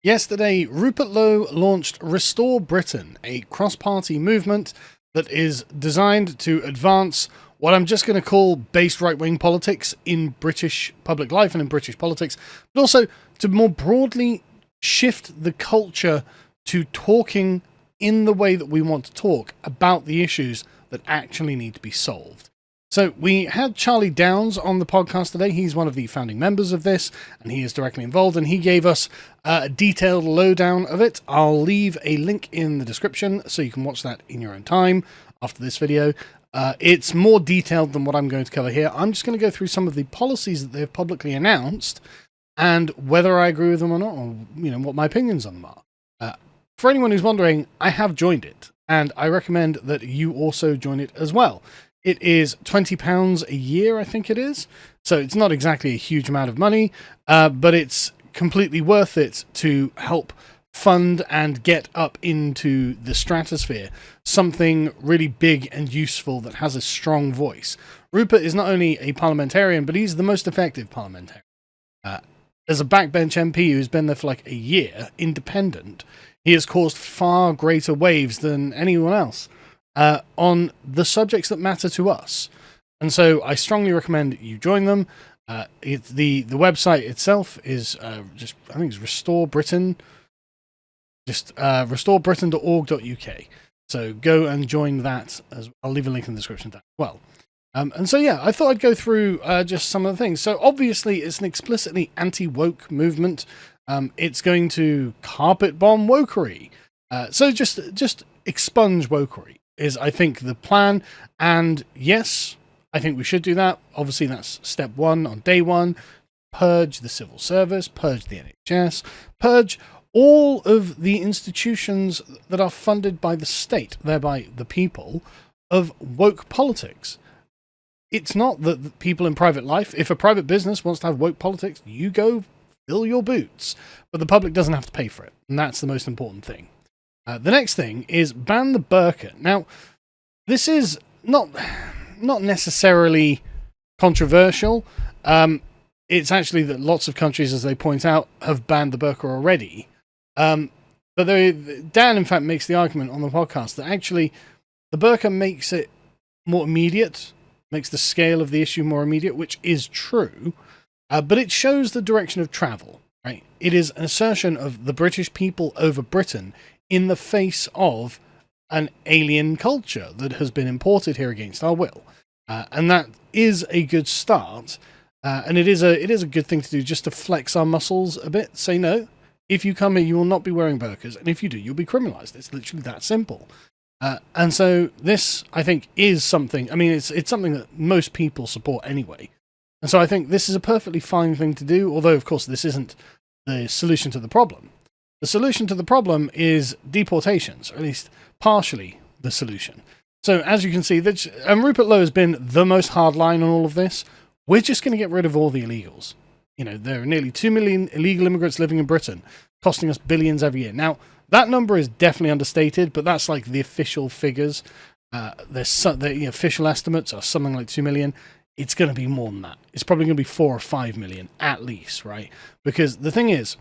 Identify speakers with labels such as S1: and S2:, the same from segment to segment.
S1: Yesterday, Rupert Lowe launched Restore Britain, a cross-party movement that is designed to advance what I'm just going to call based right-wing politics in British public life and in British politics, but also to more broadly shift the culture to talking in the way that we want to talk about the issues that actually need to be solved. So we had Charlie Downs on the podcast today. He's one of the founding members of this, and he is directly involved, and he gave us a detailed lowdown of it. I'll leave a link in the description so you can watch that in your own time after this video. It's more detailed than what I'm going to cover here. I'm just going to go through some of the policies that they've publicly announced and whether I agree with them or not, or what my opinions on them are. For anyone who's wondering, I have joined it, and I recommend that you also join it as well. It is £20 a year, I think it is. So it's not exactly a huge amount of money, but it's completely worth it to help fund and get up into the stratosphere something really big and useful that has a strong voice. Rupert is not only a parliamentarian, but he's the most effective parliamentarian. As a backbench MP who's been there for like a year, independent, he has caused far greater waves than anyone else on the subjects that matter to us. And so I strongly recommend you join them. The website itself is I think it's Restore Britain, restorebritain.org.uk. So go and join that. I'll leave a link in the description as well. And so, yeah, I thought I'd go through just some of the things. So obviously it's an explicitly anti-woke movement. It's going to carpet bomb wokery. So just expunge wokery is, I think, the plan. And yes, I think we should do that. Obviously, that's step one on day one. Purge the civil service, purge the NHS, purge all of the institutions that are funded by the state, thereby the people, of woke politics. It's not that the people in private life, if a private business wants to have woke politics, you go fill your boots. But the public doesn't have to pay for it. And that's the most important thing. The next thing is ban the burqa. Now, this is not necessarily controversial. It's actually that lots of countries, as they point out, have banned the burqa already. But Dan, in fact, makes the argument on the podcast that actually the burqa makes it more immediate, makes the scale of the issue more immediate, which is true, but it shows the direction of travel. Right? It is an assertion of the British people over Britain in the face of an alien culture that has been imported here against our will. And that is a good start. And it is a good thing to do, just to flex our muscles a bit. Say, no, if you come here, you will not be wearing burqas. And if you do, you'll be criminalized. It's literally that simple. And so this, I think, is something, I mean, it's something that most people support anyway. And so I think this is a perfectly fine thing to do, although, of course, this isn't the solution to the problem. The solution to the problem is deportations, or at least partially the solution. So as you can see, Rupert Lowe has been the most hard line on all of this. We're just going to get rid of all the illegals. There are nearly 2 million illegal immigrants living in Britain, costing us billions every year. Now, that number is definitely understated, but that's like the official figures. The official estimates are something like 2 million. It's going to be more than that. It's probably going to be 4 or 5 million at least, right? Because the thing is,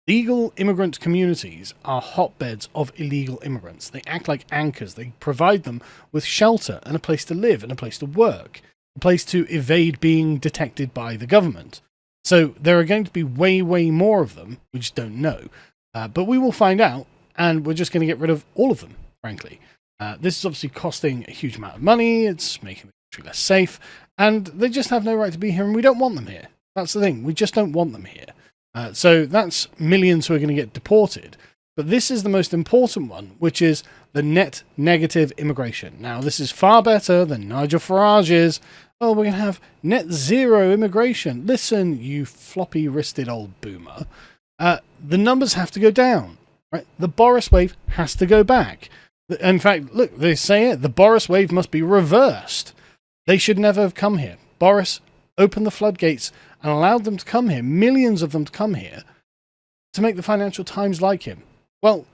S1: legal immigrant communities are hotbeds of illegal immigrants. They act like anchors. They provide them with shelter and a place to live and a place to work, a place to evade being detected by the government. So there are going to be way, way more of them. We just don't know. But we will find out, and we're just going to get rid of all of them, frankly. This is obviously costing a huge amount of money. It's making the country less safe, and they just have no right to be here, and we don't want them here. That's the thing. We just don't want them here. So that's millions who are going to get deported. But this is the most important one, which is the net negative immigration. Now, this is far better than Nigel Farage's, oh, we're going to have net zero immigration. Listen, you floppy-wristed old boomer. The numbers have to go down. Right? The Boris wave has to go back. In fact, look, they say it. The Boris wave must be reversed. They should never have come here. Boris opened the floodgates and allowed them to come here, millions of them to come here, to make the Financial Times like him. Well,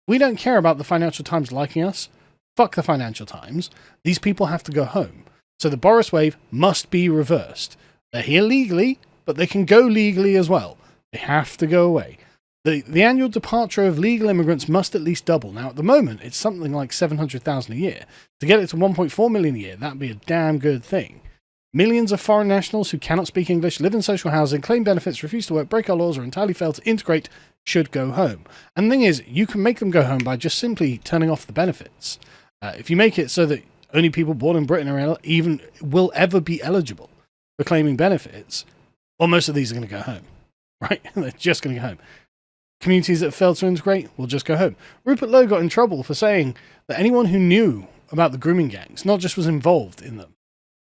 S1: we don't care about the Financial Times liking us. Fuck the Financial Times. These people have to go home. So the Boris wave must be reversed. They're here legally, but they can go legally as well. They have to go away. The annual departure of legal immigrants must at least double. Now, at the moment, it's something like 700,000 a year. To get it to 1.4 million a year, that'd be a damn good thing. Millions of foreign nationals who cannot speak English, live in social housing, claim benefits, refuse to work, break our laws, or entirely fail to integrate should go home. And the thing is, you can make them go home by just simply turning off the benefits. If you make it so that only people born in Britain will ever be eligible for claiming benefits, well, most of these are going to go home, right? They're just going to go home. Communities that fail to integrate will just go home. Rupert Lowe got in trouble for saying that anyone who knew about the grooming gangs, not just was involved in them,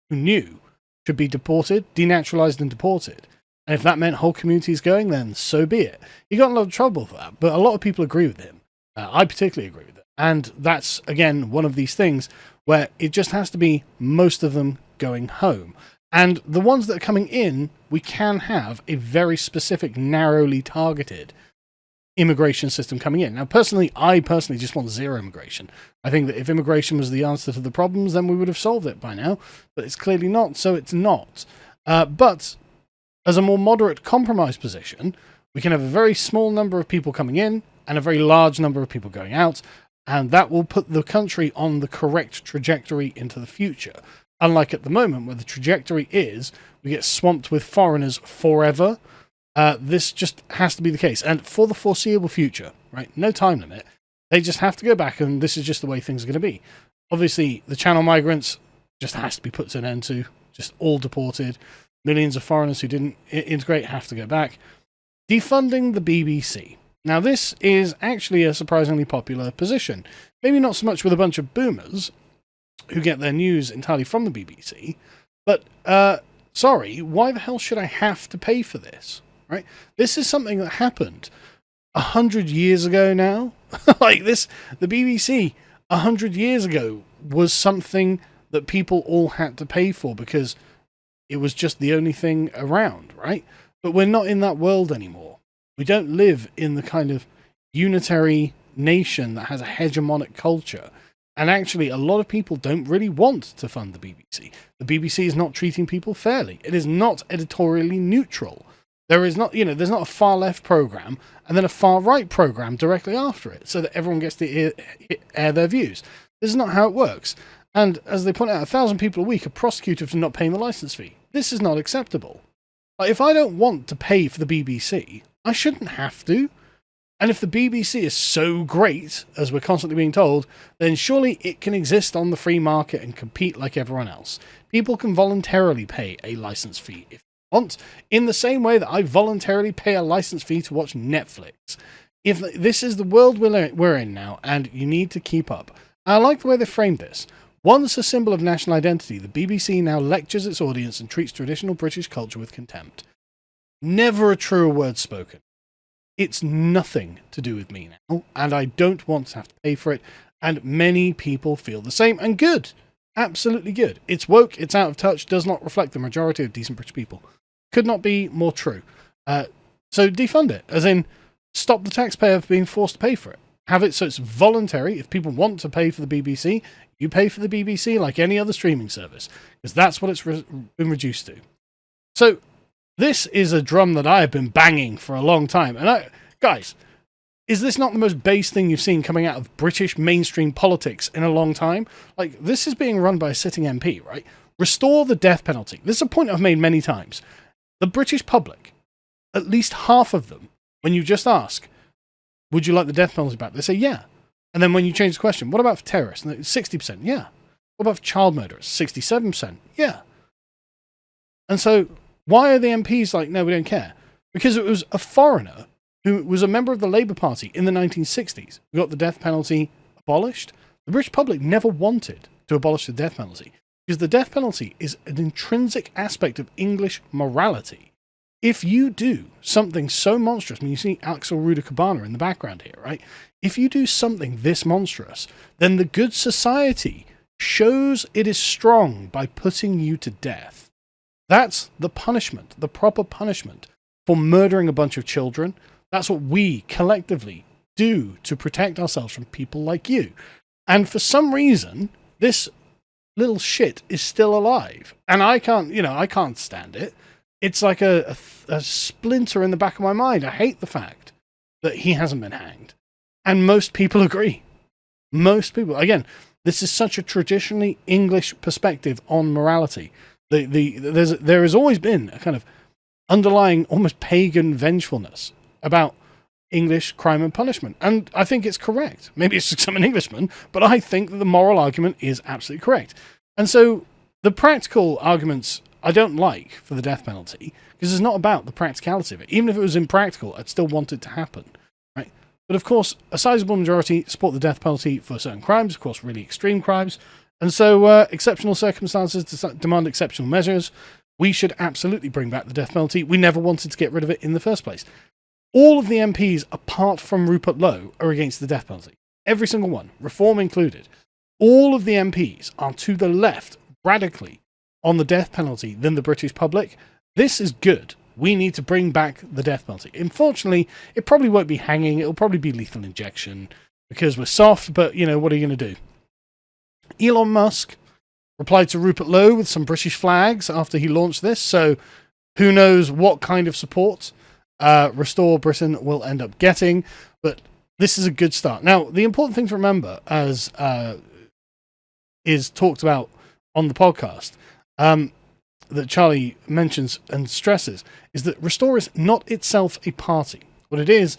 S1: who knew, should be deported, denaturalized and deported. And if that meant whole communities going, then so be it. He got in a lot of trouble for that, but a lot of people agree with him. I particularly agree with it. And that's, again, one of these things where it just has to be most of them going home. And the ones that are coming in, we can have a very specific, narrowly targeted immigration system coming in. Now, I personally just want zero immigration. I think that if immigration was the answer to the problems, then we would have solved it by now. But it's clearly not, so it's not. But as a more moderate compromise position, we can have a very small number of people coming in and a very large number of people going out, and that will put the country on the correct trajectory into the future. Unlike at the moment, where the trajectory is we get swamped with foreigners forever. This just has to be the case. And for the foreseeable future, right? No time limit. They just have to go back, and this is just the way things are going to be. Obviously, the channel migrants just has to be put to an end to. Just all deported. Millions of foreigners who didn't integrate have to go back. Defunding the BBC. Now, this is actually a surprisingly popular position. Maybe not so much with a bunch of boomers who get their news entirely from the BBC, but, sorry, why the hell should I have to pay for this? Right? This is something that happened 100 years ago now. Like this, the BBC 100 years ago was something that people all had to pay for because it was just the only thing around, right? But we're not in that world anymore. We don't live in the kind of unitary nation that has a hegemonic culture. And actually, a lot of people don't really want to fund the BBC. The BBC is not treating people fairly. It is not editorially neutral. There is not, there's not a far left program and then a far right program directly after it so that everyone gets to air their views. This is not how it works. And as they point out, 1,000 people a week are prosecuted for not paying the license fee. This is not acceptable. Like, if I don't want to pay for the BBC, I shouldn't have to. And if the BBC is so great, as we're constantly being told, then surely it can exist on the free market and compete like everyone else. People can voluntarily pay a license fee if they want, in the same way that I voluntarily pay a license fee to watch Netflix. If this is the world we're in now, and you need to keep up. I like the way they framed this. Once a symbol of national identity, the BBC now lectures its audience and treats traditional British culture with contempt. Never a truer word spoken. It's nothing to do with me now, and I don't want to have to pay for it, and many people feel the same, and good. Absolutely good. It's woke, it's out of touch, does not reflect the majority of decent British people. Could not be more true. So defund it, as in, stop the taxpayer from being forced to pay for it. Have it so it's voluntary. If people want to pay for the BBC, you pay for the BBC like any other streaming service, because that's what it's been reduced to. So, this is a drum that I have been banging for a long time. And guys, is this not the most base thing you've seen coming out of British mainstream politics in a long time? Like, this is being run by a sitting MP, right? Restore the death penalty. This is a point I've made many times. The British public, at least half of them, when you just ask, would you like the death penalty back? They say, yeah. And then when you change the question, what about for terrorists? 60%, yeah. What about for child murderers? 67%, yeah. And so, why are the MPs like, no, we don't care? Because it was a foreigner who was a member of the Labour Party in the 1960s who got the death penalty abolished. The British public never wanted to abolish the death penalty because the death penalty is an intrinsic aspect of English morality. If you do something so monstrous, I mean, you see Axel Ruder-Cabana in the background here, right? If you do something this monstrous, then the good society shows it is strong by putting you to death. That's the punishment, the proper punishment for murdering a bunch of children. That's what we collectively do to protect ourselves from people like you. And for some reason, this little shit is still alive. And I can't stand it. It's like a splinter in the back of my mind. I hate the fact that he hasn't been hanged. And most people agree. Most people. Again, this is such a traditionally English perspective on morality. There has always been a kind of underlying, almost pagan vengefulness about English crime and punishment. And I think it's correct. Maybe it's because I'm an Englishman, but I think that the moral argument is absolutely correct. And so the practical arguments I don't like for the death penalty, because it's not about the practicality of it. Even if it was impractical, I'd still want it to happen. Right? But of course, a sizable majority support the death penalty for certain crimes, of course, really extreme crimes. And so exceptional circumstances demand exceptional measures. We should absolutely bring back the death penalty. We never wanted to get rid of it in the first place. All of the MPs, apart from Rupert Lowe, are against the death penalty. Every single one, Reform included. All of the MPs are to the left, radically, on the death penalty than the British public. This is good. We need to bring back the death penalty. Unfortunately, it probably won't be hanging. It'll probably be lethal injection because we're soft, but, you know, what are you going to do? Elon Musk replied to Rupert Lowe with some British flags after he launched this, so who knows what kind of support Restore Britain will end up getting, but this is a good start. Now, the important thing to remember, as is talked about on the podcast, that Charlie mentions and stresses, is that Restore is not itself a party. What it is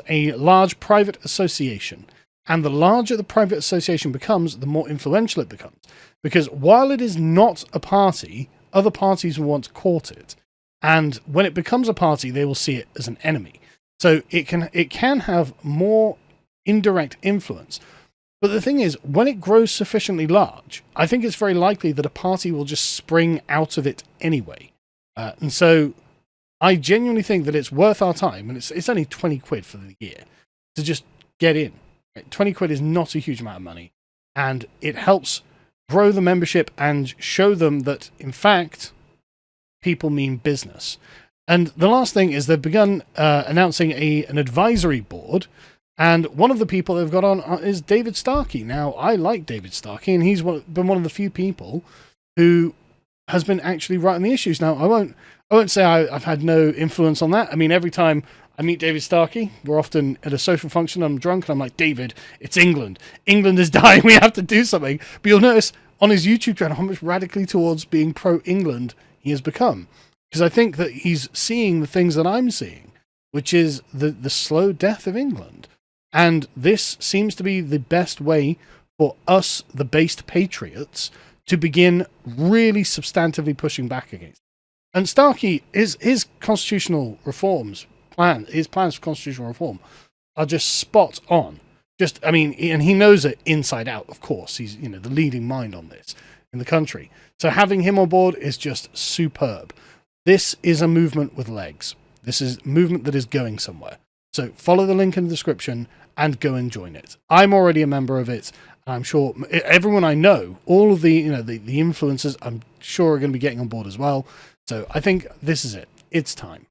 S1: a large private association. And the larger the private association becomes, the more influential it becomes. Because while it is not a party, other parties will want to court it. And when it becomes a party, they will see it as an enemy. So it can have more indirect influence. But the thing is, when it grows sufficiently large, I think it's very likely that a party will just spring out of it anyway. And so I genuinely think that it's worth our time, and it's only 20 quid for the year, to just get in. 20 quid is not a huge amount of money, and it helps grow the membership and show them that, in fact, people mean business. And the last thing is they've begun announcing an advisory board, and one of the people they've got on is David Starkey. Now, I like David Starkey, and he's been one of the few people who has been actually writing the issues. Now, I won't say I've had no influence on that. I mean, every time I meet David Starkey, we're often at a social function, I'm drunk, and I'm like, David, it's England. England is dying, we have to do something. But you'll notice on his YouTube channel how much radically towards being pro-England he has become. Because I think that he's seeing the things that I'm seeing, which is the slow death of England. And this seems to be the best way for us, the based patriots, to begin really substantively pushing back against it. And Starkey, his constitutional reforms, his plans for constitutional reform are just spot on. And he knows it inside out, of course. He's, the leading mind on this in the country. So having him on board is just superb. This is a movement with legs. This is movement that is going somewhere. So follow the link in the description and go and join it. I'm already a member of it. And I'm sure everyone I know, all of the influencers, I'm sure are going to be getting on board as well. So I think this is it. It's time.